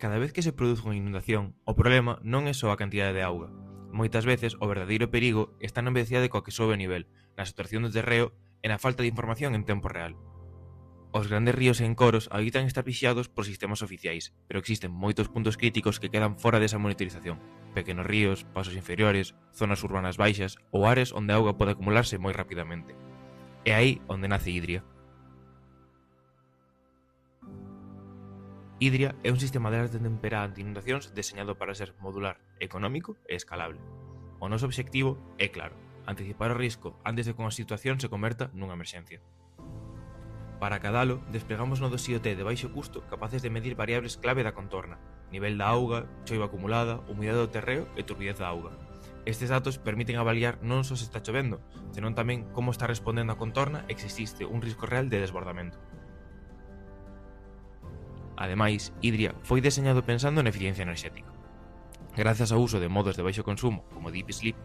Cada vez que se produce unha inundación, o problema non é só a cantidade de auga. Moitas veces o verdadeiro perigo está na velocidade coa que sobe o nivel, na saturación do terreo e na falta de información en tempo real. Os grandes ríos e encoros habitan estar vixiados por sistemas oficiais, pero existen moitos puntos críticos que quedan fora desa monitorización. Pequenos ríos, pasos inferiores, zonas urbanas baixas ou áreas onde a auga pode acumularse moi rapidamente. É aí onde nace Idria. Idria é un sistema de alerta temperá ante inundacións deseñado para ser modular, económico e escalable. O noso obxectivo é claro, anticipar o risco antes de que unha situación se converta nunha emerxencia. Para acadalo, desplegamos nodos IoT de baixo custo capaces de medir variables clave da contorna, nivel da auga, choiva acumulada, humidade do terreo e turbidez da auga. Estes datos permiten avaliar non só se está chovendo, senón tamén como está respondendo a contorna e se existe un risco real de desbordamento. Ademais, Idria foi deseñado pensando en eficiencia enerxética. Grazas ao uso de modos de baixo consumo como Deep Sleep,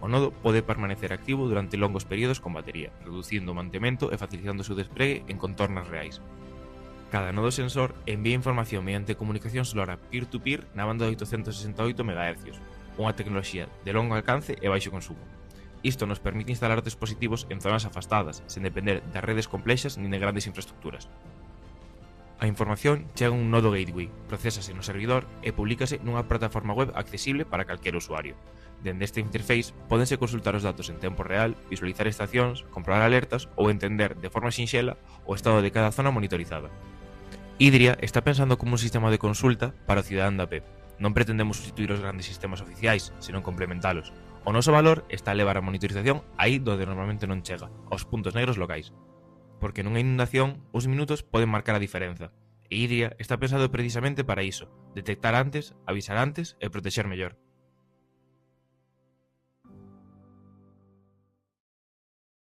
o nodo pode permanecer activo durante longos períodos con batería, reducindo o mantemento e facilitando o seu despregue en contornas reais. Cada nodo sensor envía información mediante comunicación sonora peer-to-peer na banda de 868 MHz, unha tecnoloxía de longo alcance e baixo consumo. Isto nos permite instalar dispositivos en zonas afastadas, sen depender de redes complexas nin de grandes infraestructuras. A información chega a un nodo gateway, procésase no servidor e publícase nunha plataforma web accesible para calquer usuario. Dende este interface, pódense consultar os datos en tempo real, visualizar estacións, comprobar alertas ou entender de forma sinxela o estado de cada zona monitorizada. Idria está pensando como un sistema de consulta para o cidadán da pé. Non pretendemos sustituir os grandes sistemas oficiais, senón complementalos. O noso valor está a levar a monitorización aí donde normalmente non chega, aos puntos negros locais. Porque nunha inundación, uns minutos poden marcar a diferenza. E Idria está pensado precisamente para iso, detectar antes, avisar antes e protexer mellor.